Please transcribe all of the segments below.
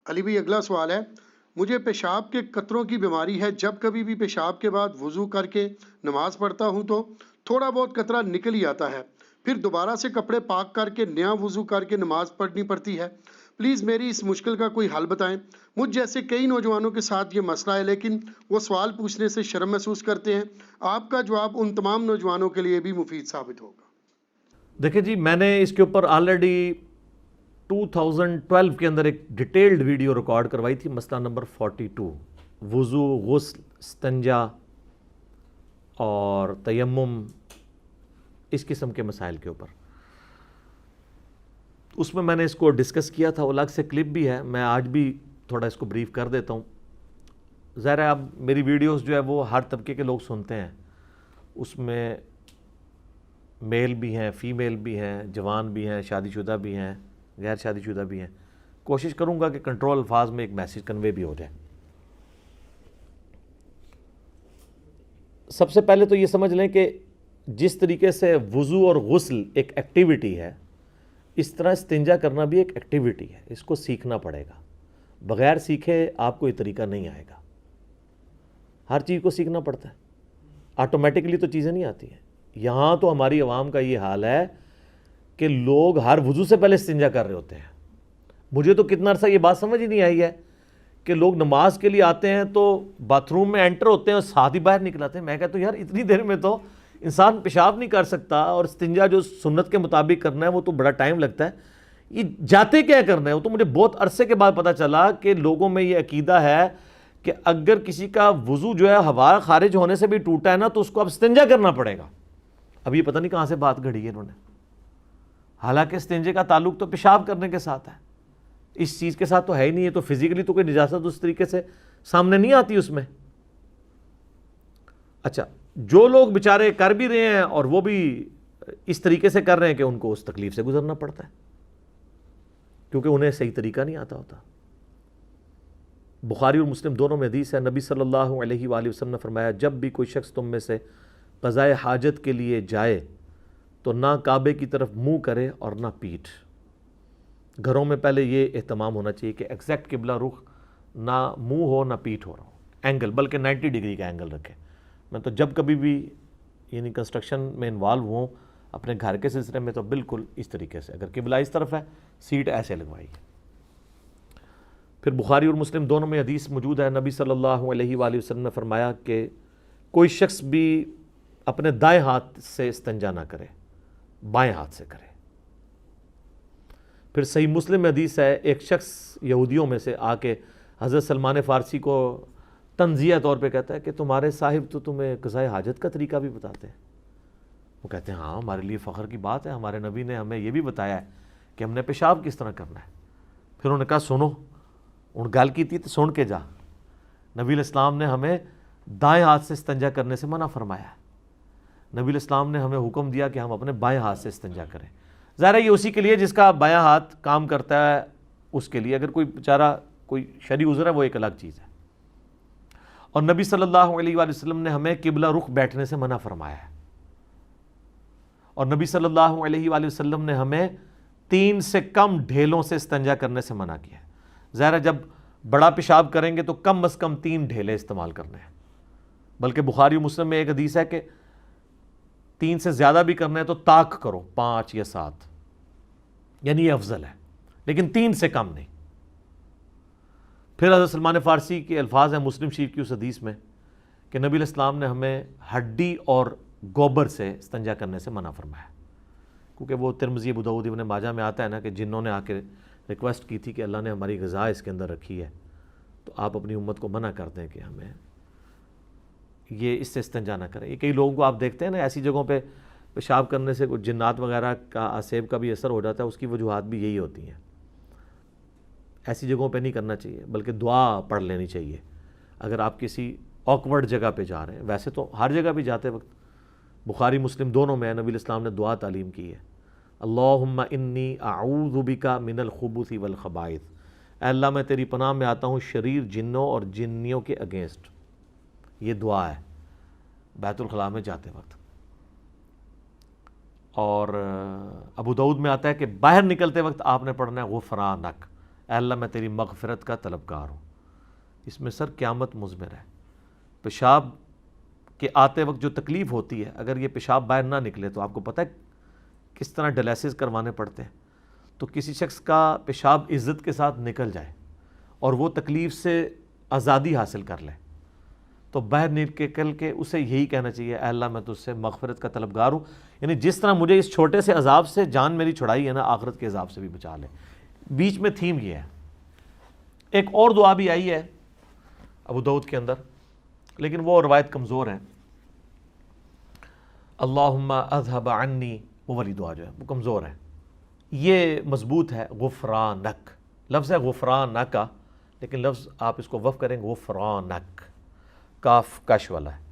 علی بھائی اگلا سوال ہے، مجھے پیشاب کے قطروں کی بیماری ہے، جب کبھی بھی پیشاب کے بعد وضو کر کے نماز پڑھتا ہوں تو تھوڑا بہت قطرہ نکل ہی آتا ہے، پھر دوبارہ سے کپڑے پاک کر کے نیا وضو کر کے نماز پڑھنی پڑتی ہے، پلیز میری اس مشکل کا کوئی حل بتائیں۔ مجھ جیسے کئی نوجوانوں کے ساتھ یہ مسئلہ ہے لیکن وہ سوال پوچھنے سے شرم محسوس کرتے ہیں، آپ کا جواب ان تمام نوجوانوں کے لیے بھی مفید ثابت ہوگا۔ دیکھیں جی، میں نے اس کے اوپر آلریڈی 2012 کے اندر ایک ڈیٹیلڈ ویڈیو ریکارڈ کروائی تھی، مسئلہ نمبر 42، وضو، غسل، استنجا اور تیمم، اس قسم کے مسائل کے اوپر۔ اس میں نے اس کو ڈسکس کیا تھا، الگ سے کلپ بھی ہے، میں آج بھی تھوڑا اس کو بریف کر دیتا ہوں۔ ظاہر ہے اب میری ویڈیوز جو ہے وہ ہر طبقے کے لوگ سنتے ہیں، اس میں میل بھی ہیں، فیمیل بھی ہیں، جوان بھی ہیں، شادی شدہ بھی ہیں، غیر شادی شدہ بھی ہیں۔ کوشش کروں گا کہ کنٹرول الفاظ میں ایک میسیج کنوے بھی ہو جائے۔ سب سے پہلے تو یہ سمجھ لیں کہ جس طریقے سے وضو اور غسل ایک ایکٹیویٹی ہے، اس طرح استنجا کرنا بھی ایک ایکٹیویٹی ہے، اس کو سیکھنا پڑے گا۔ بغیر سیکھے آپ کو یہ طریقہ نہیں آئے گا، ہر چیز کو سیکھنا پڑتا ہے، آٹومیٹکلی تو چیزیں نہیں آتی ہیں۔ یہاں تو ہماری عوام کا یہ حال ہے کہ لوگ ہر وضو سے پہلے استنجا کر رہے ہوتے ہیں۔ مجھے تو کتنا عرصہ یہ بات سمجھ ہی نہیں آئی ہے کہ لوگ نماز کے لیے آتے ہیں تو باتھ روم میں انٹر ہوتے ہیں اور ساتھ ہی باہر نکل آتے ہیں۔ میں کہتا ہوں یار اتنی دیر میں تو انسان پیشاب نہیں کر سکتا، اور استنجا جو سنت کے مطابق کرنا ہے وہ تو بڑا ٹائم لگتا ہے، یہ جاتے کیا کرنا ہے؟ وہ تو مجھے بہت عرصے کے بعد پتہ چلا کہ لوگوں میں یہ عقیدہ ہے کہ اگر کسی کا وضو جو ہے ہوا خارج ہونے سے بھی ٹوٹا ہے نا تو اس کو اب استنجا کرنا پڑے گا۔ اب یہ پتہ نہیں کہاں سے بات گھڑی ہے انہوں نے، حالانکہ استنجے کا تعلق تو پیشاب کرنے کے ساتھ ہے، اس چیز کے ساتھ تو ہے ہی نہیں ہے، تو فزیکلی تو کوئی نجاست اس طریقے سے سامنے نہیں آتی اس میں۔ اچھا، جو لوگ بیچارے کر بھی رہے ہیں اور وہ بھی اس طریقے سے کر رہے ہیں کہ ان کو اس تکلیف سے گزرنا پڑتا ہے کیونکہ انہیں صحیح طریقہ نہیں آتا ہوتا۔ بخاری اور مسلم دونوں میں حدیث ہے، نبی صلی اللہ علیہ وآلہ وسلم نے فرمایا، جب بھی کوئی شخص تم میں سے قضائے حاجت کے لیے جائے تو نہ کعبے کی طرف منہ کرے اور نہ پیٹھ۔ گھروں میں پہلے یہ اہتمام ہونا چاہیے کہ ایگزیکٹ قبلہ رخ، نہ منہ ہو نہ پیٹھ ہو رہا ہو، اینگل بلکہ 90 ڈگری کا اینگل رکھے۔ میں تو جب کبھی بھی یعنی کنسٹرکشن میں انوالو ہوں اپنے گھر کے سلسلے میں تو بالکل اس طریقے سے، اگر قبلہ اس طرف ہے سیٹ ایسے لگوائی ہے۔ پھر بخاری اور مسلم دونوں میں حدیث موجود ہے، نبی صلی اللہ علیہ وآلہ وسلم نے فرمایا کہ کوئی شخص بھی اپنے دائیں ہاتھ سے استنجا نہ کرے، بائیں ہاتھ سے کرے۔ پھر صحیح مسلم میں حدیث ہے، ایک شخص یہودیوں میں سے آ کے حضرت سلمان فارسی کو تنزیہ طور پہ کہتا ہے کہ تمہارے صاحب تو تمہیں قضائے حاجت کا طریقہ بھی بتاتے ہیں۔ وہ کہتے ہیں ہاں، ہمارے لیے فخر کی بات ہے، ہمارے نبی نے ہمیں یہ بھی بتایا ہے کہ ہم نے پیشاب کس طرح کرنا ہے۔ پھر انہوں نے کہا سنو، ان گل کی تھی تو سن کے جا، نبی علیہ السلام نے ہمیں دائیں ہاتھ سے استنجا کرنے سے منع فرمایا ہے، نبی علیہ السلام نے ہمیں حکم دیا کہ ہم اپنے بائیں ہاتھ سے استنجا کریں۔ ظاہر ہے یہ اسی کے لیے جس کا بایاں ہاتھ کام کرتا ہے اس کے لیے، اگر کوئی بیچارہ کوئی شرعی عذر ہے وہ ایک الگ چیز ہے۔ اور نبی صلی اللہ علیہ وآلہ وسلم نے ہمیں قبلہ رخ بیٹھنے سے منع فرمایا ہے، اور نبی صلی اللہ علیہ وآلہ وسلم نے ہمیں 3 سے کم ڈھیلوں سے استنجا کرنے سے منع کیا ہے۔ ظاہر ہے جب بڑا پیشاب کریں گے تو کم از کم 3 ڈھیلے استعمال کرنے ہیں، بلکہ بخاری و مسلم میں ایک حدیث ہے کہ 3 سے زیادہ بھی کرنا ہے تو طاق کرو، 5 یا 7، یعنی یہ افضل ہے، لیکن 3 سے کم نہیں۔ پھر حضرت سلمان فارسی کے الفاظ ہیں مسلم شریف کی اس حدیث میں کہ نبی علیہ السلام نے ہمیں ہڈی اور گوبر سے استنجا کرنے سے منع فرمایا، کیونکہ وہ ترمذی، ابو داؤد، ابن ماجہ میں آتا ہے نا کہ جنہوں نے آ کے ریکویسٹ کی تھی کہ اللہ نے ہماری غذا اس کے اندر رکھی ہے تو آپ اپنی امت کو منع کر دیں کہ ہمیں یہ اس سے استنجا نہ کریں۔ یہ کئی لوگوں کو آپ دیکھتے ہیں نا ایسی جگہوں پہ پیشاب کرنے سے کوئی جنات وغیرہ کا آسیب کا بھی اثر ہو جاتا ہے، اس کی وجوہات بھی یہی ہوتی ہیں۔ ایسی جگہوں پہ نہیں کرنا چاہیے، بلکہ دعا پڑھ لینی چاہیے اگر آپ کسی آکورڈ جگہ پہ جا رہے ہیں۔ ویسے تو ہر جگہ بھی جاتے وقت بخاری مسلم دونوں میں نبی علیہ السلام نے دعا تعلیم کی ہے، اللہم انی اعوذ بک من الخبث والخبائث، اے اللہ میں تیری پناہ میں آتا ہوں شریر جنوں اور جنیوں کے اگینسٹ۔ یہ دعا ہے بیت الخلاء میں جاتے وقت۔ اور ابو داؤد میں آتا ہے کہ باہر نکلتے وقت آپ نے پڑھنا ہے غفرانک، اے اللہ میں تیری مغفرت کا طلبگار ہوں. اس میں سر قیامت مضمر ہے. پیشاب کے آتے وقت جو تکلیف ہوتی ہے، اگر یہ پیشاب باہر نہ نکلے تو آپ کو پتہ ہے کس طرح ڈائلیسس کروانے پڑتے ہیں. تو کسی شخص کا پیشاب عزت کے ساتھ نکل جائے اور وہ تکلیف سے آزادی حاصل کر لے تو باہر نکل کے اسے یہی کہنا چاہیے اے اللہ میں تجھ سے مغفرت کا طلبگار ہوں. یعنی جس طرح مجھے اس چھوٹے سے عذاب سے جان میری چھڑائی ہے نا، آخرت کے عذاب سے بھی بچا لے. بیچ میں تھیم یہ ہے. ایک اور دعا بھی آئی ہے ابو داؤد کے اندر، لیکن وہ روایت کمزور ہے. اللہم اذھب عنی، وہ والی دعا جو ہے وہ کمزور ہے. یہ مضبوط ہے غفرانک، لفظ ہے غفرانک کا، لیکن لفظ آپ اس کو وقف کریں گے غفرانک، کاف کش والا ہے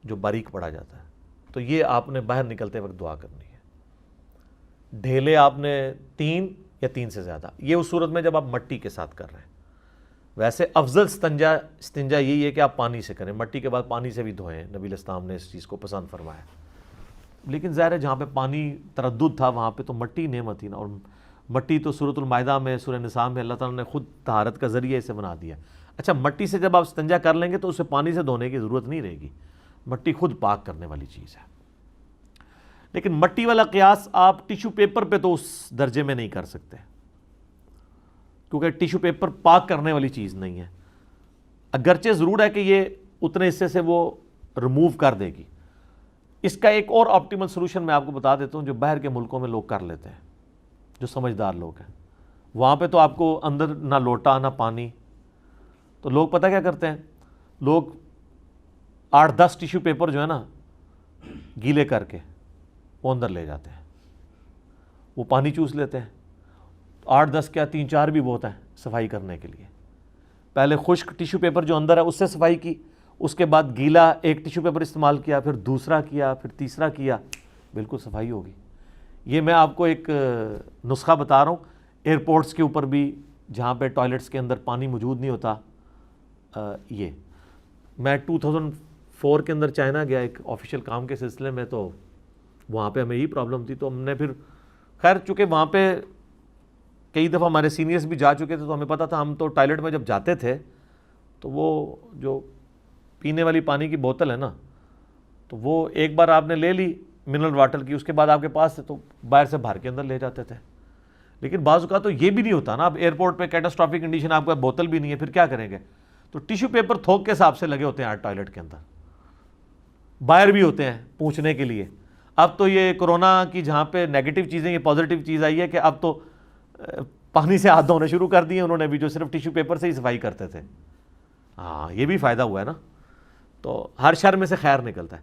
جو باریک پڑھا جاتا ہے. تو یہ آپ نے باہر نکلتے وقت دعا کرنی ہے. ڈھیلے آپ نے 3 یا 3 سے زیادہ، یہ اس صورت میں جب آپ مٹی کے ساتھ کر رہے ہیں. ویسے افضل استنجا یہی ہے کہ آپ پانی سے کریں، مٹی کے بعد پانی سے بھی دھوئیں. نبی علیہ السلام نے اس چیز کو پسند فرمایا. لیکن ظاہر ہے جہاں پہ پانی تردد تھا وہاں پہ تو مٹی نعمت تھی نا، اور مٹی تو سورۃ المائدہ میں، سورہ نساء میں اللہ تعالیٰ نے خود طہارت کا ذریعہ اسے بنا دیا. اچھا مٹی سے جب آپ استنجا کر لیں گے تو اسے پانی سے دھونے کی ضرورت نہیں رہے گی، مٹی خود پاک کرنے والی چیز ہے. لیکن مٹی والا قیاس آپ ٹیشو پیپر پہ تو اس درجے میں نہیں کر سکتے، کیونکہ ٹیشو پیپر پاک کرنے والی چیز نہیں ہے. اگرچہ ضرور ہے کہ یہ اتنے حصے سے وہ ریموو کر دے گی. اس کا ایک اور آپٹیمل سلوشن میں آپ کو بتا دیتا ہوں جو باہر کے ملکوں میں لوگ کر لیتے ہیں، جو سمجھدار لوگ ہیں. وہاں پہ تو آپ کو اندر نہ لوٹا نہ پانی، تو لوگ پتہ کیا کرتے ہیں، لوگ 8-10 ٹیشو پیپر جو ہے نا گیلے کر کے وہ اندر لے جاتے ہیں، وہ پانی چوس لیتے ہیں. 8-10 کیا 3-4 بھی بہت ہیں صفائی کرنے کے لیے. پہلے خشک ٹیشو پیپر جو اندر ہے اس سے صفائی کی، اس کے بعد گیلا ایک ٹیشو پیپر استعمال کیا، پھر دوسرا کیا، پھر تیسرا کیا، بالکل صفائی ہوگی. یہ میں آپ کو ایک نسخہ بتا رہا ہوں. ایئرپورٹس کے اوپر بھی جہاں پہ ٹوائلٹس کے اندر پانی موجود نہیں ہوتا، یہ میں 2004 کے اندر چائنا گیا ایک آفیشیل کام کے سلسلے میں، تو وہاں پہ ہمیں یہی پرابلم تھی. تو ہم نے پھر خیر چونکہ وہاں پہ کئی دفعہ ہمارے سینئرز بھی جا چکے تھے تو ہمیں پتہ تھا. ہم تو ٹوائلٹ میں جب جاتے تھے تو وہ جو پینے والی پانی کی بوتل ہے نا، تو وہ ایک بار آپ نے لے لی منرل واٹر کی، اس کے بعد آپ کے پاس تو باہر سے بھر کے اندر لے جاتے تھے. لیکن بعض اوقات تو یہ بھی نہیں ہوتا نا، اب ایئرپورٹ پہ کیٹاسٹرافک کنڈیشن، آپ کا بوتل بھی نہیں ہے، پھر کیا کریں گے؟ تو ٹیشو پیپر تھوک کے حساب سے لگے ہوتے ہیں ٹوائلٹ کے اندر، باہر بھی ہوتے ہیں پوچھنے کے لیے. اب تو یہ کورونا کی جہاں پہ نیگیٹو چیزیں، یہ پازیٹیو چیز آئی ہے کہ اب تو پانی سے ہاتھ دھونے شروع کر دیے انہوں نے بھی، جو صرف ٹیشو پیپر سے ہی صفائی کرتے تھے. ہاں یہ بھی فائدہ ہوا ہے نا. تو ہر شر میں سے خیر نکلتا ہے.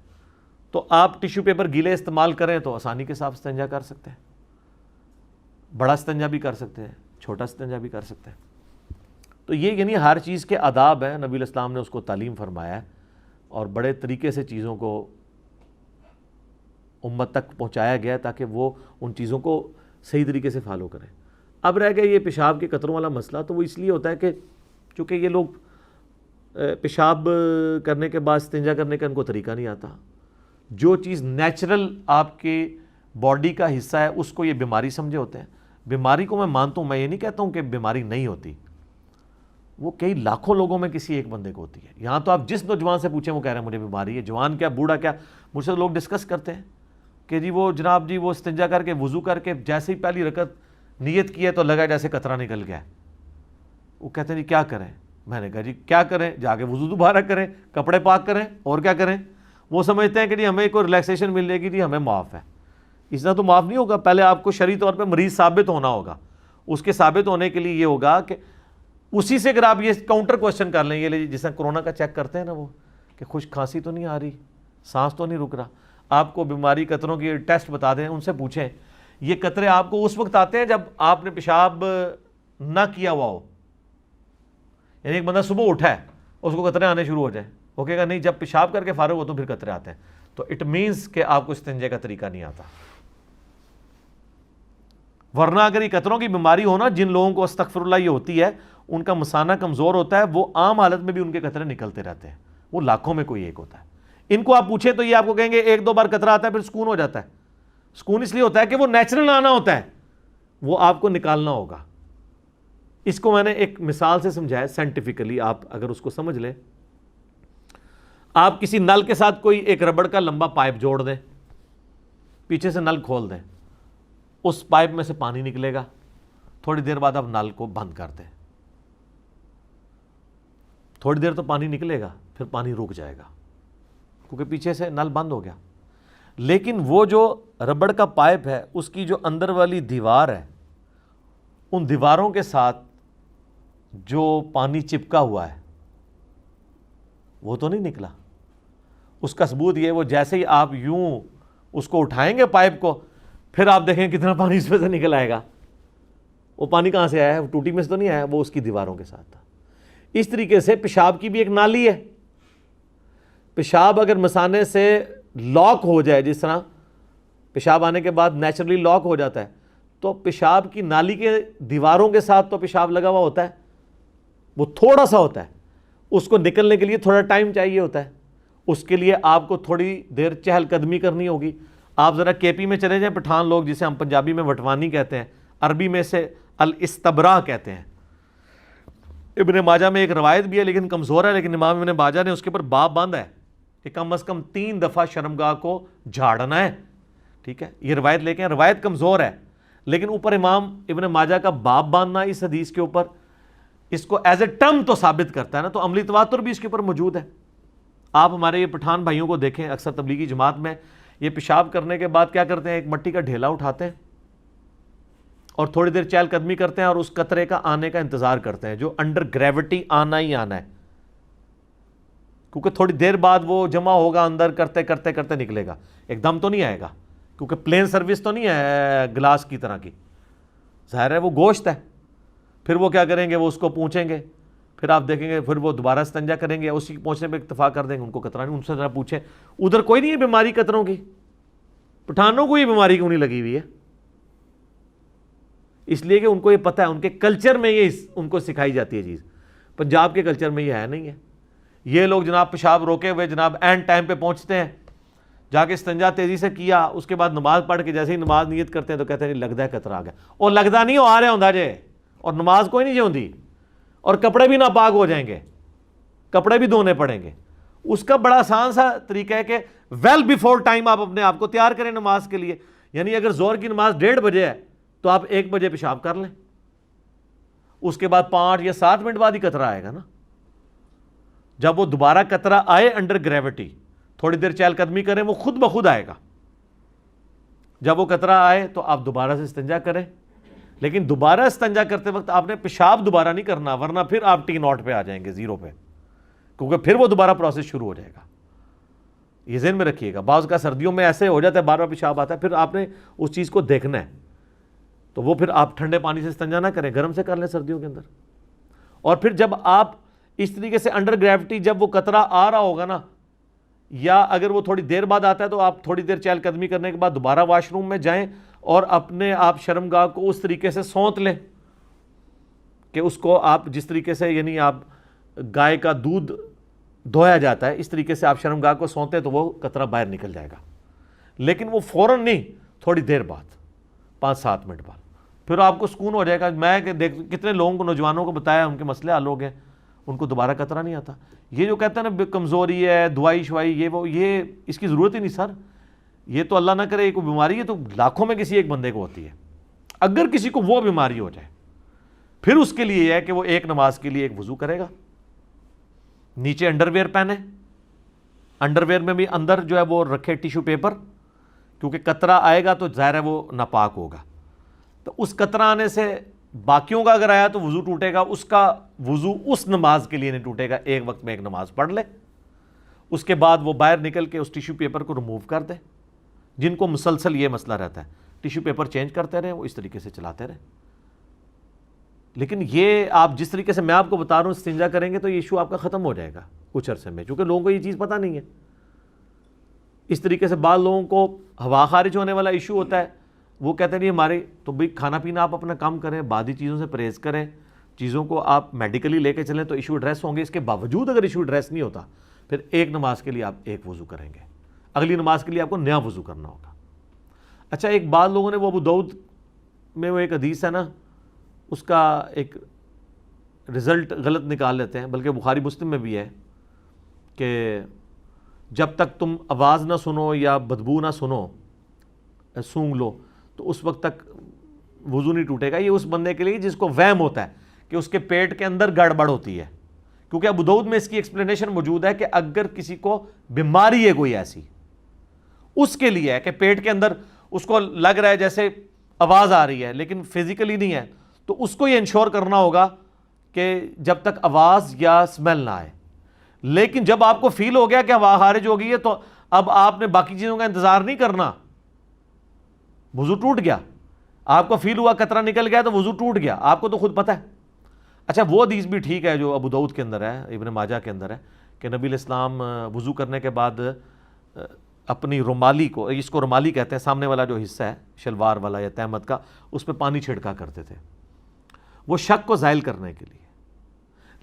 تو آپ ٹیشو پیپر گیلے استعمال کریں تو آسانی کے ساتھ استنجا کر سکتے ہیں. بڑا استنجا بھی کر سکتے ہیں، چھوٹا استنجا بھی کر سکتے ہیں. تو یہ یعنی ہر چیز کے آداب ہیں، نبی علیہ السلام نے اس کو تعلیم فرمایا ہے اور بڑے طریقے سے چیزوں کو امت تک پہنچایا گیا تاکہ وہ ان چیزوں کو صحیح طریقے سے فالو کریں. اب رہ گیا یہ پیشاب کے قطروں والا مسئلہ، تو وہ اس لیے ہوتا ہے کہ چونکہ یہ لوگ پیشاب کرنے کے بعد استنجا کرنے کا ان کو طریقہ نہیں آتا. جو چیز نیچرل آپ کے باڈی کا حصہ ہے اس کو یہ بیماری سمجھے ہوتے ہیں. بیماری کو میں مانتا ہوں، میں یہ نہیں کہتا ہوں کہ بیماری نہیں ہوتی، وہ کئی لاکھوں لوگوں میں کسی ایک بندے کو ہوتی ہے. یہاں تو آپ جس نوجوان سے پوچھیں وہ کہہ رہے ہیں مجھے بیماری ہے، جوان کیا بوڑھا کیا. مجھ سے لوگ ڈسکس کرتے ہیں کہ جی وہ جناب جی وہ استنجا کر کے وضو کر کے جیسے ہی پہلی رکعت نیت کی ہے تو لگا جیسے قطرہ نکل گیا. وہ کہتے ہیں جی کیا کریں؟ میں نے کہا جی کیا کریں، جا کے وضو دوبارہ کریں، کپڑے پاک کریں، اور کیا کریں. وہ سمجھتے ہیں کہ جی ہمیں کوئی ریلیکسیشن مل جائے گی، جی ہمیں معاف ہے. اس طرح تو معاف نہیں ہوگا. پہلے آپ کو شرعی طور پہ مریض ثابت ہونا ہوگا. اس کے ثابت ہونے کے لیے یہ ہوگا کہ اسی سے اگر آپ یہ کاؤنٹر کوشچن کر لیں، یہ جس طرح کورونا کا چیک کرتے ہیں نا وہ، کہ خشک کھانسی تو نہیں آ رہی، سانس تو نہیں رک رہا، آپ کو بیماری قطروں کی ٹیسٹ بتا دیں، ان سے پوچھیں یہ قطرے آپ کو اس وقت آتے ہیں جب آپ نے پیشاب نہ کیا ہوا ہو. یعنی ایک بندہ صبح اٹھا ہے اس کو قطرے آنے شروع ہو جائیں، وہ کہے گا نہیں جب پیشاب کر کے فارغ ہو تو پھر قطرے آتے ہیں. تو اٹ مینس کہ آپ کو استنجے کا طریقہ نہیں آتا. ورنہ اگر یہ قطروں کی بیماری ہو نا، جن لوگوں کو استغفر اللہ یہ ہوتی ہے، ان کا مثانہ کمزور ہوتا ہے، وہ عام حالت میں بھی ان کے قطرے نکلتے رہتے ہیں، وہ لاکھوں میں کوئی ایک ہوتا ہے. ان کو آپ پوچھیں تو یہ آپ کو کہیں گے 1-2 بار قطرہ آتا ہے پھر سکون ہو جاتا ہے. سکون اس لیے ہوتا ہے کہ وہ نیچرل آنا ہوتا ہے، وہ آپ کو نکالنا ہوگا. اس کو میں نے ایک مثال سے سمجھایا سائنٹیفکلی، آپ اگر اس کو سمجھ لیں، آپ کسی نل کے ساتھ کوئی ایک ربڑ کا لمبا پائپ جوڑ دیں، پیچھے سے نل کھول دیں، اس پائپ میں سے پانی نکلے گا، تھوڑی دیر بعد آپ نل کو بند کر دیں، تھوڑی دیر تو پانی نکلے گا، پھر پانی رک جائے گا کیونکہ پیچھے سے نل بند ہو گیا۔ لیکن وہ جو ربڑ کا پائپ ہے، اس کی جو اندر والی دیوار ہے، ان دیواروں کے ساتھ جو پانی چپکا ہوا ہے وہ تو نہیں نکلا۔ اس کا ثبوت یہ، وہ جیسے ہی آپ یوں اس کو اٹھائیں گے پائپ کو، پھر آپ دیکھیں کتنا پانی اس میں سے نکل آئے گا۔ وہ پانی کہاں سے آیا ہے؟ وہ ٹوٹی میں سے تو نہیں آیا، وہ اس کی دیواروں کے ساتھ تھا۔ اس طریقے سے پیشاب کی بھی ایک نالی ہے۔ پیشاب اگر مثانے سے لاک ہو جائے، جس طرح پیشاب آنے کے بعد نیچرلی لاک ہو جاتا ہے، تو پیشاب کی نالی کے دیواروں کے ساتھ تو پیشاب لگا ہوا ہوتا ہے، وہ تھوڑا سا ہوتا ہے، اس کو نکلنے کے لیے تھوڑا ٹائم چاہیے ہوتا ہے، اس کے لیے آپ کو تھوڑی دیر چہل قدمی کرنی ہوگی۔ آپ ذرا کے پی میں چلے جائیں، پٹھان لوگ جسے ہم پنجابی میں وٹوانی کہتے ہیں، عربی میں سے الاستبراء کہتے ہیں۔ ابن ماجہ میں ایک روایت بھی ہے لیکن کمزور ہے، لیکن امام ابن ماجہ نے اس کے اوپر باب باندھا ہے کہ کم از کم 3 دفعہ شرمگاہ کو جھاڑنا ہے، ٹھیک ہے؟ یہ روایت لے کے روایت کمزور ہے، لیکن اوپر امام ابن ماجہ کا باب باندھنا اس حدیث کے اوپر اس کو ایز اے ٹرم تو ثابت کرتا ہے نا، تو عملی تواتر بھی اس کے اوپر موجود ہے۔ آپ ہمارے یہ پٹھان بھائیوں کو دیکھیں، اکثر تبلیغی جماعت میں یہ پیشاب کرنے کے بعد کیا کرتے ہیں؟ ایک مٹی کا ڈھیلا اٹھاتے ہیں اور تھوڑی دیر چہل قدمی کرتے ہیں اور اس قطرے کا آنے کا انتظار کرتے ہیں، جو انڈر گریوٹی آنا ہی آنا ہے، کیونکہ تھوڑی دیر بعد وہ جمع ہوگا اندر، کرتے کرتے کرتے نکلے گا، ایک دم تو نہیں آئے گا، کیونکہ پلین سروس تو نہیں ہے گلاس کی طرح کی، ظاہر ہے وہ گوشت ہے۔ پھر وہ کیا کریں گے؟ وہ اس کو پوچھیں گے، پھر آپ دیکھیں گے پھر وہ دوبارہ استنجا کریں گے، اسی پہنچنے پہ اکتفا کر دیں گے، ان کو قطرہ نہیں۔ ان سے ذرا پوچھیں ادھر کوئی نہیں ہے بیماری قطروں کی؟ پٹھانوں کو یہ بیماری کیوں نہیں لگی ہوئی ہے؟ اس لیے کہ ان کو یہ پتہ ہے، ان کے کلچر میں یہ ان کو سکھائی جاتی ہے چیز۔ پنجاب کے کلچر میں یہ ہے نہیں ہے۔ یہ لوگ جناب پیشاب روکے ہوئے جناب اینڈ ٹائم پہ پہنچتے ہیں، جا کے استنجا تیزی سے کیا، اس کے بعد نماز پڑھ کے جیسے ہی نماز نیت کرتے ہیں تو کہتے ہیں نہیں لگتا ہے قطرہ آ گیا، اور لگتا نہیں، وہ آ رہے ہوں جے، اور نماز کوئی نہیں ہوندی، اور کپڑے بھی ناپاک ہو جائیں گے، کپڑے بھی دھونے پڑیں گے۔ اس کا بڑا آسان سا طریقہ ہے کہ ویل بیفور ٹائم آپ اپنے آپ کو تیار کریں نماز کے لیے۔ یعنی اگر زور کی نماز 1:30 بجے ہے تو آپ 1 بجے پیشاب کر لیں، اس کے بعد 5 یا 7 منٹ بعد ہی قطرہ آئے گا نا۔ جب وہ دوبارہ قطرہ آئے انڈر گریوٹی، تھوڑی دیر چہل قدمی کریں، وہ خود بخود آئے گا۔ جب وہ قطرہ آئے تو آپ دوبارہ سے استنجا کریں، لیکن دوبارہ استنجا کرتے وقت آپ نے پیشاب دوبارہ نہیں کرنا، ورنہ پھر آپ T0 پہ آ جائیں گے، 0 پہ، کیونکہ پھر وہ دوبارہ پروسیس شروع ہو جائے گا۔ یہ ذہن میں رکھیے گا، بعض کا سردیوں میں ایسے ہو جاتا ہے، بار بار پیشاب آتا ہے، پھر آپ نے اس چیز کو دیکھنا ہے، تو وہ پھر آپ ٹھنڈے پانی سے استنجا نہ کریں، گرم سے کر لیں سردیوں کے اندر۔ اور پھر جب آپ اس طریقے سے انڈر گریوٹی جب وہ قطرہ آ رہا ہوگا نا، یا اگر وہ تھوڑی دیر بعد آتا ہے تو آپ تھوڑی دیر چہل قدمی کرنے کے بعد دوبارہ واش روم میں جائیں اور اپنے آپ شرمگاہ کو اس طریقے سے سونت لیں کہ اس کو آپ جس طریقے سے، یعنی آپ گائے کا دودھ دھویا جاتا ہے، اس طریقے سے آپ شرمگاہ کو سونتے تو وہ قطرہ باہر نکل جائے گا، لیکن وہ فوراً نہیں، تھوڑی دیر بعد، 5-7 منٹ بعد، پھر آپ کو سکون ہو جائے گا۔ میں کتنے لوگوں کو، نوجوانوں کو بتایا، ان کے مسئلے حل ہو گئے، ان کو دوبارہ قطرہ نہیں آتا۔ یہ جو کہتے ہیں نا کمزوری ہے، دوائی شوائی، یہ اس کی ضرورت ہی نہیں سر۔ یہ تو اللہ نہ کرے کوئی بیماری ہے تو لاکھوں میں کسی ایک بندے کو ہوتی ہے۔ اگر کسی کو وہ بیماری ہو جائے، پھر اس کے لیے یہ ہے کہ وہ ایک نماز کے لیے ایک وضو کرے گا، نیچے انڈر ویئر پہنے، انڈر ویئر میں بھی اندر جو ہے وہ رکھے ٹیشو پیپر، کیونکہ قطرہ آئے گا تو ظاہر ہے وہ ناپاک ہوگا، تو اس قطرہ آنے سے باقیوں کا اگر آیا تو وضو ٹوٹے گا، اس کا وضو اس نماز کے لیے نہیں ٹوٹے گا، ایک وقت میں ایک نماز پڑھ لے، اس کے بعد وہ باہر نکل کے اس ٹیشو پیپر کو ریموو کر دے۔ جن کو مسلسل یہ مسئلہ رہتا ہے، ٹیشو پیپر چینج کرتے رہیں، وہ اس طریقے سے چلاتے رہیں۔ لیکن یہ آپ جس طریقے سے میں آپ کو بتا رہا ہوں استنجا کریں گے تو یہ ایشو آپ کا ختم ہو جائے گا کچھ عرصے میں، چونکہ لوگوں کو یہ چیز پتہ نہیں ہے۔ اس طریقے سے بعض لوگوں کو ہوا خارج ہونے والا ایشو ہوتا ہے، وہ کہتے ہیں ہمارے تو بھائی کھانا پینا آپ اپنا کام کریں، بعدی چیزوں سے پرہیز کریں، چیزوں کو آپ میڈیکلی لے کے چلیں تو ایشو ایڈریس ہوں گے۔ اس کے باوجود اگر ایشو ایڈریس نہیں ہوتا، پھر ایک نماز کے لیے آپ ایک وضو کریں گے، اگلی نماز کے لیے آپ کو نیا وضو کرنا ہوگا۔ اچھا، ایک بعض لوگوں نے وہ ابو داؤد میں وہ ایک حدیث ہے نا، اس کا ایک رزلٹ غلط نکال لیتے ہیں، بلکہ بخاری مسلم میں بھی ہے کہ جب تک تم آواز نہ سنو یا بدبو نہ سنو، سونگ لو، تو اس وقت تک وضو نہیں ٹوٹے گا۔ یہ اس بندے کے لیے جس کو وہم ہوتا ہے کہ اس کے پیٹ کے اندر گڑبڑ ہوتی ہے، کیونکہ ابو داؤد میں اس کی ایکسپلینیشن موجود ہے کہ اگر کسی کو بیماری ہے کوئی ایسی، اس کے لیے ہے کہ پیٹ کے اندر اس کو لگ رہا ہے جیسے آواز آ رہی ہے لیکن فزیکلی نہیں ہے، تو اس کو یہ انشور کرنا ہوگا کہ جب تک آواز یا اسمیل نہ آئے۔ لیکن جب آپ کو فیل ہو گیا کہ ہوا خارج ہو گئی ہے تو اب آپ نے باقی چیزوں کا انتظار نہیں کرنا، وضو ٹوٹ گیا، آپ کو فیل ہوا قطرہ نکل گیا تو وضو ٹوٹ گیا، آپ کو تو خود پتہ ہے۔ اچھا وہ حدیث بھی ٹھیک ہے جو ابو داؤد کے اندر ہے، ابن ماجہ کے اندر ہے، کہ نبی علیہ السلام وضو کرنے کے بعد اپنی رومالی کو، اس کو رومالی کہتے ہیں، سامنے والا جو حصہ ہے شلوار والا یا تہمت کا، اس پہ پانی چھڑکا کرتے تھے، وہ شک کو زائل کرنے کے لیے۔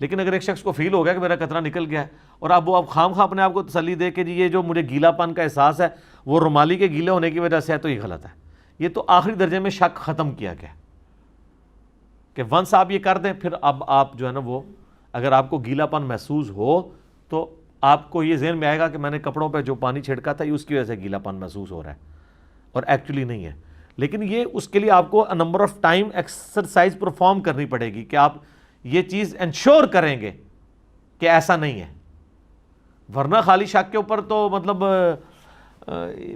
لیکن اگر ایک شخص کو فیل ہو گیا کہ میرا قطرہ نکل گیا ہے، اور اب وہ خام خواہ اپنے آپ کو تسلی دے کہ جی یہ جو مجھے گیلا پن کا احساس ہے وہ رومالی کے گیلے ہونے کی وجہ سے ہے، تو یہ غلط ہے۔ یہ تو آخری درجے میں شک ختم کیا گیا کہ ونس آپ یہ کر دیں، پھر اب آپ جو ہے نا وہ، اگر آپ کو گیلا پن محسوس ہو تو آپ کو یہ ذہن میں آئے گا کہ میں نے کپڑوں پہ جو پانی چھڑکا تھا یہ اس کی وجہ سے گیلا پن محسوس ہو رہا ہے، اور ایکچولی نہیں ہے۔ لیکن یہ اس کے لیے آپ کو number of time exercise perform کرنی پڑے گی کہ آپ یہ چیز انشور کریں گے کہ ایسا نہیں ہے، ورنہ خالی شک کے اوپر تو مطلب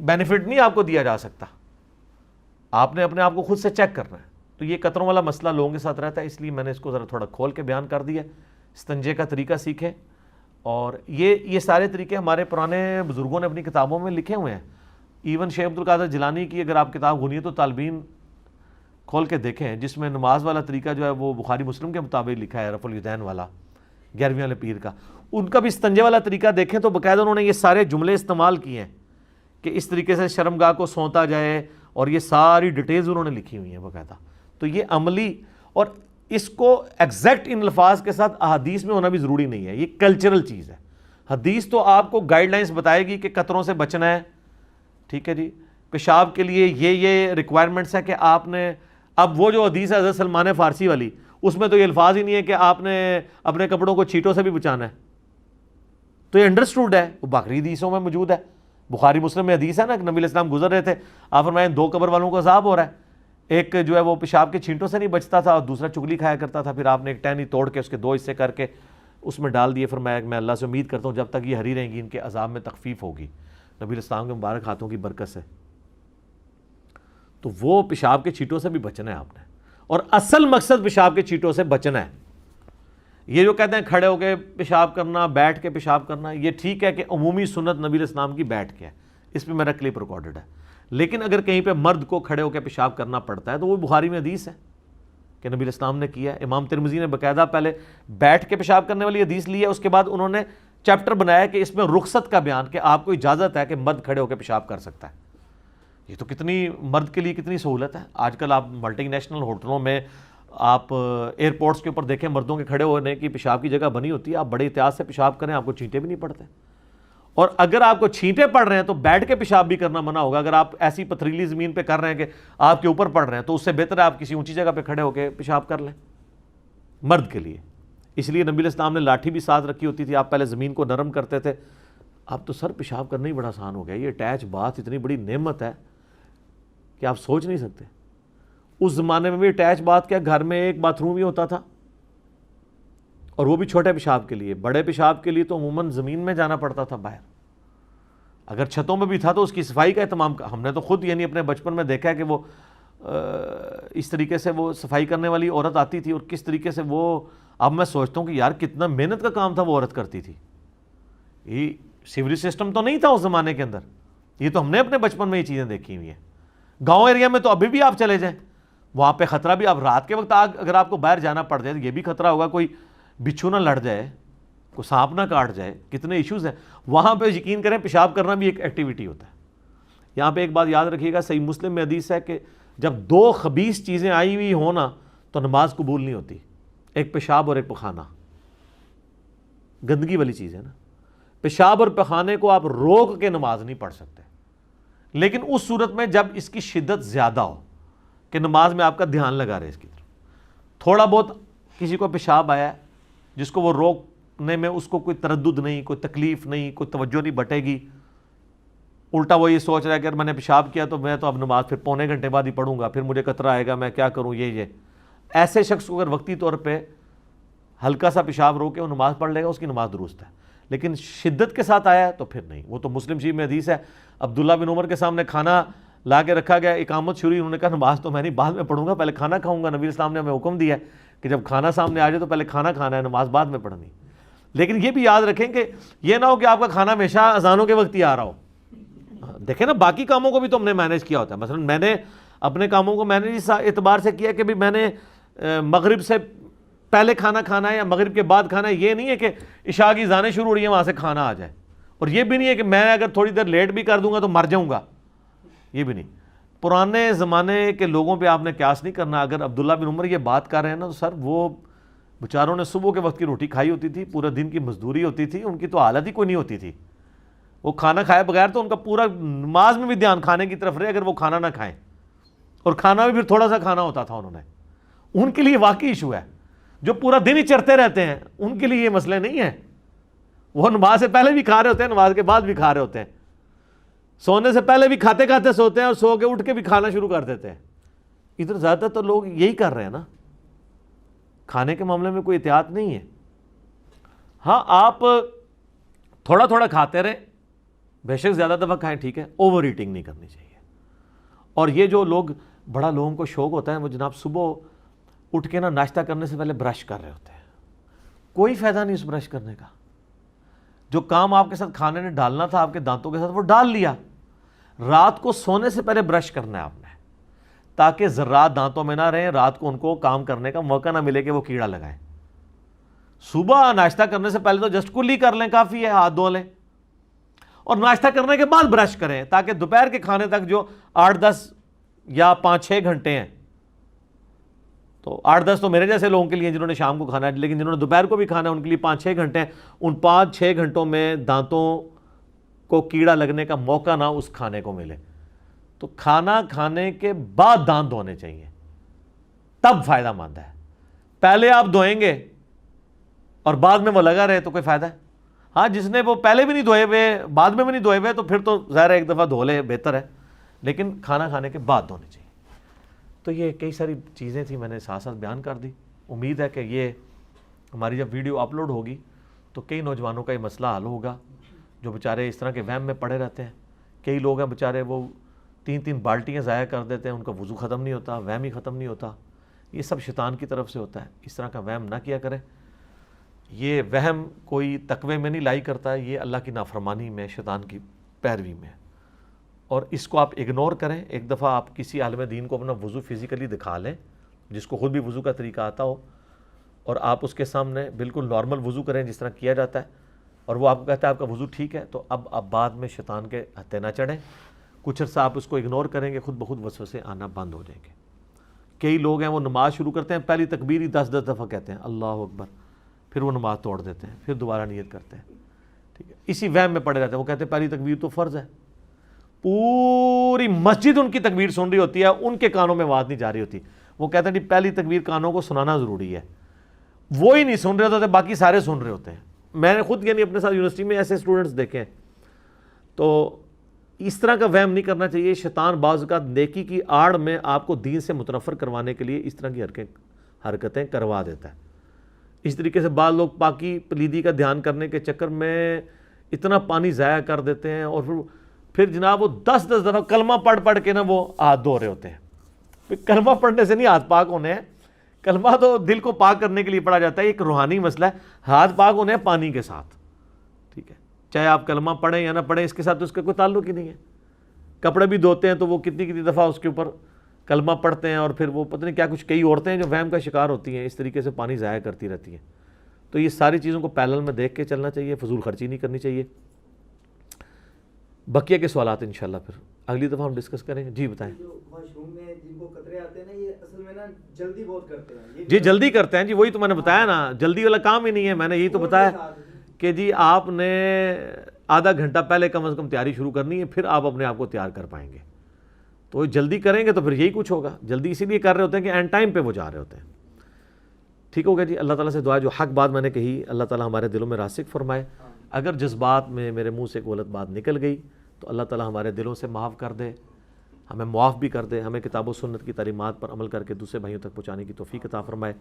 بینیفٹ نہیں آپ کو دیا جا سکتا، آپ نے اپنے آپ کو خود سے چیک کرنا ہے۔ تو یہ قطروں والا مسئلہ لوگوں کے ساتھ رہتا ہے، اس لیے میں نے اس کو ذرا تھوڑا کھول کے بیان کر دیا۔ استنجے کا طریقہ سیکھیں، اور یہ سارے طریقے ہمارے پرانے بزرگوں نے اپنی کتابوں میں لکھے ہوئے ہیں۔ ایون شیخ عبد القادر جیلانی کی اگر آپ کتاب غنیت الطالبین کھول کے دیکھیں، جس میں نماز والا طریقہ جو ہے وہ بخاری مسلم کے مطابق لکھا ہے، رفع الیدین والا 11ویں والے پیر کا، ان کا بھی استنجے والا طریقہ دیکھیں تو باقاعدہ انہوں نے یہ سارے جملے استعمال کیے ہیں کہ اس طریقے سے شرمگاہ کو سونتا جائے، اور یہ ساری ڈیٹیلز انہوں نے لکھی ہوئی ہیں باقاعدہ۔ تو یہ عملی، اور اس کو ایگزیکٹ ان الفاظ کے ساتھ احادیث میں ہونا بھی ضروری نہیں ہے، یہ کلچرل چیز ہے۔ حدیث تو آپ کو گائیڈ لائنز بتائے گی کہ قطروں سے بچنا ہے، ٹھیک ہے جی، پیشاب کے لیے یہ ریکوائرمنٹس ہے کہ آپ نے، اب وہ جو حدیث ہے حضرت سلمان فارسی والی، اس میں تو یہ الفاظ ہی نہیں ہے کہ آپ نے اپنے کپڑوں کو چیٹوں سے بھی بچانا ہے، تو یہ انڈرسٹوڈ ہے، وہ باقی حدیثوں میں موجود ہے۔ بخاری مسلم میں حدیث ہے نا کہ نبی علیہ السلام گزر رہے تھے، آپ فرمائیں 2 قبر والوں کو عذاب ہو رہا ہے، ایک جو ہے وہ پیشاب کے چھینٹوں سے نہیں بچتا تھا اور دوسرا چگلی کھایا کرتا تھا، پھر آپ نے ایک ٹہنی توڑ کے اس کے 2 حصے کر کے اس میں ڈال دیے، فرمایا کہ میں اللہ سے امید کرتا ہوں جب تک یہ ہری رہیں گی ان کے عذاب میں تخفیف ہوگی، نبی علیہ السلام کے مبارک ہاتھوں کی برکت سے۔ تو وہ پیشاب کے چھینٹوں سے بھی بچنا ہے آپ نے، اور اصل مقصد پیشاب کے چھینٹوں سے بچنا ہے۔ یہ جو کہتے ہیں کھڑے ہو کے پیشاب کرنا، بیٹھ کے پیشاب کرنا، یہ ٹھیک ہے کہ عمومی سنت نبی علیہ السلام کی بیٹھ کے ہے، اس پہ میرا کلپ ریکارڈڈ ہے۔ لیکن اگر کہیں پہ مرد کو کھڑے ہو کے پیشاب کرنا پڑتا ہے تو وہ بخاری میں حدیث ہے کہ نبی علیہ السلام نے کیا ہے۔ امام ترمذی نے باقاعدہ پہلے بیٹھ کے پیشاب کرنے والی حدیث لی ہے، اس کے بعد انہوں نے چیپٹر بنایا کہ اس میں رخصت کا بیان، کہ آپ کو اجازت ہے کہ مرد کھڑے ہو کے پیشاب کر سکتا ہے۔ یہ تو کتنی مرد کے لیے کتنی سہولت ہے۔ آج کل آپ ملٹی نیشنل ہوٹلوں میں، آپ ایئرپورٹس کے اوپر دیکھیں مردوں کے کھڑے ہونے کی پیشاب کی جگہ بنی ہوتی ہے، آپ بڑے احتیاط سے پیشاب کریں، آپ کو چھینٹے بھی نہیں پڑتے۔ اور اگر آپ کو چھینٹے پڑ رہے ہیں تو بیٹھ کے پیشاب بھی کرنا منع ہوگا۔ اگر آپ ایسی پتھریلی زمین پہ کر رہے ہیں کہ آپ کے اوپر پڑ رہے ہیں تو اس سے بہتر ہے آپ کسی اونچی جگہ پہ کھڑے ہو کے پیشاب کر لیں مرد کے لیے۔ اس لیے نبی علیہ السلام نے لاٹھی بھی ساتھ رکھی ہوتی تھی، آپ پہلے زمین کو نرم کرتے تھے۔ اب تو سر پیشاب کرنا ہی بڑا آسان ہو گیا، یہ اٹیچ باتھ اتنی بڑی نعمت ہے کہ آپ سوچ نہیں سکتے۔ اس زمانے میں بھی اٹیچ باتھ کیا، گھر میں ایک باتھ روم ہی ہوتا تھا، اور وہ بھی چھوٹے پیشاب کے لیے۔ بڑے پیشاب کے لیے تو عموماً زمین میں جانا پڑتا تھا باہر، اگر چھتوں میں بھی تھا تو اس کی صفائی کا اہتمام ہم نے تو خود یعنی اپنے بچپن میں دیکھا ہے کہ وہ اس طریقے سے وہ صفائی کرنے والی عورت آتی تھی، اور کس طریقے سے وہ، اب میں سوچتا ہوں کہ یار کتنا محنت کا کام تھا وہ عورت کرتی تھی۔ یہ سیوریج سسٹم تو نہیں تھا اس زمانے کے اندر، یہ تو ہم نے اپنے بچپن میں یہ چیزیں دیکھی ہوئی ہیں۔ گاؤں ایریا میں تو ابھی بھی آپ چلے جائیں، وہاں پہ خطرہ بھی، اب رات کے وقت اگر آپ کو باہر جانا پڑ جائے تو یہ بھی خطرہ ہوگا کوئی بچھو نہ لڑ جائے، کوئی سانپ نہ کاٹ جائے، کتنے ایشوز ہیں وہاں پہ۔ یقین کریں پیشاب کرنا بھی ایک ایکٹیویٹی ہوتا ہے۔ یہاں پہ ایک بات یاد رکھیے گا، صحیح مسلم میں حدیث ہے کہ جب 2 خبیث چیزیں آئی ہوئی ہوں نا تو نماز قبول نہیں ہوتی، ایک پیشاب اور ایک پخانہ، گندگی والی چیز ہے نا۔ پیشاب اور پخانے کو آپ روک کے نماز نہیں پڑھ سکتے، لیکن اس صورت میں جب اس کی شدت زیادہ ہو کہ نماز میں آپ کا دھیان لگا رہے اس کی طرف، تھوڑا بہت کسی کو پیشاب آیا ہے جس کو وہ روکنے میں اس کو کوئی تردد نہیں, کوئی تکلیف نہیں, کوئی توجہ نہیں بٹے گی, الٹا وہ یہ سوچ رہا ہے کہ اگر میں نے پیشاب کیا تو میں تو اب نماز پھر پونے گھنٹے بعد ہی پڑھوں گا, پھر مجھے قطرہ آئے گا, میں کیا کروں, یہ ایسے شخص کو اگر وقتی طور پہ ہلکا سا پیشاب روکے وہ نماز پڑھ لے گا, اس کی نماز درست ہے. لیکن شدت کے ساتھ آیا ہے تو پھر نہیں. وہ تو مسلم شریف میں حدیث ہے, عبداللہ بن عمر کے سامنے کھانا لا کے رکھا گیا, اقامت شروع, انہوں نے کہا نماز تو میں نہیں, بعد میں پڑھوں گا, پہلے کھانا کھاؤں گا. نبی اسلام نے ہمیں حکم دیا ہے کہ جب کھانا سامنے آ جائے تو پہلے کھانا کھانا ہے, نماز بعد میں پڑھنی. لیکن یہ بھی یاد رکھیں کہ یہ نہ ہو کہ آپ کا کھانا ہمیشہ اذانوں کے وقت ہی آ رہا ہو. دیکھیں نا, باقی کاموں کو بھی تو ہم نے مینیج کیا ہوتا ہے. مثلا میں نے اپنے کاموں کو مینیج اس اعتبار سے کیا کہ بھی میں نے مغرب سے پہلے کھانا کھانا ہے یا مغرب کے بعد کھانا ہے. یہ نہیں ہے کہ عشاء کی اذانیں شروع ہو رہی ہیں وہاں سے کھانا آ جائے, اور یہ بھی نہیں ہے کہ میں اگر تھوڑی دیر لیٹ بھی کر دوں گا تو مر جاؤں گا, یہ بھی نہیں. پرانے زمانے کے لوگوں پہ آپ نے قیاس نہیں کرنا. اگر عبداللہ بن عمر یہ بات کر رہے ہیں نا تو سر وہ بیچاروں نے صبح کے وقت کی روٹی کھائی ہوتی تھی, پورے دن کی مزدوری ہوتی تھی, ان کی تو حالت ہی کوئی نہیں ہوتی تھی. وہ کھانا کھائے بغیر تو ان کا پورا نماز میں بھی دھیان کھانے کی طرف رہے اگر وہ کھانا نہ کھائیں, اور کھانا بھی پھر تھوڑا سا کھانا ہوتا تھا انہوں نے. ان کے لیے واقعی ایشو ہے. جو پورا دن ہی چرتے رہتے ہیں ان کے لیے یہ مسئلہ نہیں ہے. وہ نماز سے پہلے بھی کھا رہے ہوتے ہیں, نماز کے بعد بھی کھا رہے ہوتے ہیں, سونے سے پہلے بھی کھاتے کھاتے سوتے ہیں, اور سو کے اٹھ کے بھی کھانا شروع کر دیتے ہیں. ادھر زیادہ تر لوگ یہی کر رہے ہیں نا, کھانے کے معاملے میں کوئی احتیاط نہیں ہے. ہاں آپ تھوڑا تھوڑا کھاتے رہیں, بے شک زیادہ دفعہ کھائیں ٹھیک ہے, اوور ایٹنگ نہیں کرنی چاہیے. اور یہ جو لوگ بڑا لوگوں کو شوق ہوتا ہے وہ جناب صبح اٹھ کے نا ناشتہ کرنے سے پہلے برش کر رہے ہوتے ہیں. کوئی فائدہ نہیں اس برش کرنے کا. جو کام آپ کے ساتھ کھانے نے ڈالنا تھا آپ کے دانتوں کے ساتھ وہ ڈال لیا. رات کو سونے سے پہلے برش کرنا ہے آپ نے, تاکہ ذرات دانتوں میں نہ رہیں, رات کو ان کو کام کرنے کا موقع نہ ملے کہ وہ کیڑا لگائیں. صبح ناشتہ کرنے سے پہلے تو جسٹ کلی کر لیں, کافی ہے, ہاتھ دھو لیں, اور ناشتہ کرنے کے بعد برش کریں, تاکہ دوپہر کے کھانے تک جو 8-10 یا 5-6 گھنٹے ہیں, تو 8-10 تو میرے جیسے لوگوں کے لیے جنہوں نے شام کو کھانا ہے, لیکن جنہوں نے دوپہر کو بھی کھانا ہے ان کے لیے 5-6 گھنٹے ہیں. ان 5-6 گھنٹوں میں دانتوں کو کیڑا لگنے کا موقع نہ اس کھانے کو ملے. تو کھانا کھانے کے بعد دانت دھونے چاہیے, تب فائدہ مند ہے. پہلے آپ دھوئیں گے اور بعد میں وہ لگا رہے تو کوئی فائدہ ہے؟ ہاں, جس نے وہ پہلے بھی نہیں دھوئے ہوئے بعد میں بھی نہیں دھوئے ہوئے تو پھر تو ظاہر ہے ایک دفعہ دھو لے بہتر ہے, لیکن کھانا کھانے کے بعد دھونے چاہیے. تو یہ کئی ساری چیزیں تھیں, میں نے ساتھ ساتھ بیان کر دی. امید ہے کہ یہ ہماری جب ویڈیو اپلوڈ ہوگی تو کئی نوجوانوں کا یہ مسئلہ حل ہوگا جو بیچارے اس طرح کے وہم میں پڑے رہتے ہیں. کئی لوگ ہیں بیچارے وہ 3 بالٹیاں ضائع کر دیتے ہیں, ان کا وضو ختم نہیں ہوتا, وہم ہی ختم نہیں ہوتا. یہ سب شیطان کی طرف سے ہوتا ہے. اس طرح کا وہم نہ کیا کریں. یہ وہم کوئی تقوی میں نہیں لائی کرتا ہے, یہ اللہ کی نافرمانی میں, شیطان کی پیروی میں. اور اس کو آپ اگنور کریں. ایک دفعہ آپ کسی عالم دین کو اپنا وضو فزیکلی دکھا لیں, جس کو خود بھی وضو کا طریقہ آتا ہو, اور آپ اس کے سامنے بالکل نارمل وضو کریں جس طرح کیا جاتا ہے, اور وہ آپ کو کہتا ہے آپ کا وضو ٹھیک ہے, تو اب بعد میں شیطان کے ہتھے نہ چڑھیں. کچھ عرصہ آپ اس کو اگنور کریں گے, خود بخود وسوسے آنا بند ہو جائیں گے. کئی لوگ ہیں وہ نماز شروع کرتے ہیں, پہلی تکبیر ہی 10 دفعہ کہتے ہیں اللہ اکبر, پھر وہ نماز توڑ دیتے ہیں, پھر دوبارہ نیت کرتے ہیں. ٹھیک ہے, اسی وہم میں پڑے رہتے ہیں. وہ کہتے ہیں پہلی تکبیر تو فرض ہے. پوری مسجد ان کی تکبیر سن رہی ہوتی ہے, ان کے کانوں میں آواز نہیں جا رہی ہوتی. وہ کہتے ہیں پہلی تکبیر کانوں کو سنانا ضروری ہے. وہ ہی نہیں سن رہے ہوتے, باقی سارے سن رہے ہوتے ہیں. میں نے خود یعنی اپنے ساتھ یونیورسٹی میں ایسے اسٹوڈنٹس دیکھے ہیں. تو اس طرح کا وہم نہیں کرنا چاہیے. شیطان بعض اوقات نیکی کی آڑ میں آپ کو دین سے متنفر کروانے کے لیے اس طرح کی حرکتیں کروا دیتا ہے. اس طریقے سے بعض لوگ پاکی پلیدی کا دھیان کرنے کے چکر میں اتنا پانی ضائع کر دیتے ہیں, اور پھر جناب وہ 10 دفعہ کلمہ پڑھ کے نا وہ ہاتھ دھو رہے ہوتے ہیں. پھر کلمہ پڑھنے سے نہیں ہاتھ پاک ہونے ہیں, کلمہ تو دل کو پاک کرنے کے لیے پڑھا جاتا ہے, ایک روحانی مسئلہ ہے. ہاتھ پاک ہونے ہیں پانی کے ساتھ. ٹھیک ہے, چاہے آپ کلمہ پڑھیں یا نہ پڑھیں, اس کے ساتھ اس کا کوئی تعلق ہی نہیں ہے. کپڑے بھی دھوتے ہیں تو وہ کتنی دفعہ اس کے اوپر کلمہ پڑھتے ہیں, اور پھر وہ پتہ نہیں کیا کچھ, کئی عورتیں ہیں جو وہم کا شکار ہوتی ہیں, اس طریقے سے پانی ضائع کرتی رہتی ہیں. تو یہ ساری چیزوں کو پیرلل میں دیکھ کے چلنا چاہیے, فضول خرچی نہیں کرنی چاہیے. بقیہ کے سوالات انشاءاللہ پھر اگلی دفعہ ہم ڈسکس کریں گے. جی بتائیں. جو واش روم میں جن کو قطرے آتے ہیں نا, یہ اصل میں نا جلدی بہت کرتے ہیں. جی جلدی کرتے ہیں جی, وہی تو میں نے بتایا نا, جلدی والا کام ہی نہیں ہے. میں نے یہی تو بتایا کہ جی آپ نے آدھا گھنٹہ پہلے کم از کم تیاری شروع کرنی ہے, پھر آپ اپنے آپ کو تیار کر پائیں گے. تو جلدی کریں گے تو پھر یہی کچھ ہوگا. جلدی اسی لیے کر رہے ہوتے ہیں کہ اینڈ ٹائم پہ وہ جا رہے ہوتے ہیں. ٹھیک ہو گیا جی. اللہ تعالیٰ سے دعا ہے جو حق بات میں نے کہی اللہ تعالیٰ ہمارے دلوں میں راسخ فرمائے. اگر جذبات میں میرے منہ سے غلط بات نکل گئی تو اللہ تعالیٰ ہمارے دلوں سے معاف کر دے, ہمیں معاف بھی کر دے, ہمیں کتاب و سنت کی تعلیمات پر عمل کر کے دوسرے بھائیوں تک پہنچانے کی توفیق عطا فرمائے.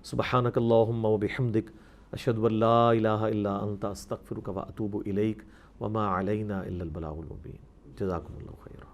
سبحانک اللہم و بحمدک اشہد ان لا الہ الا انت استغفرک و اتوب الیک وما علینا الا البلاغ المبین. جزاکم اللہ خیرا.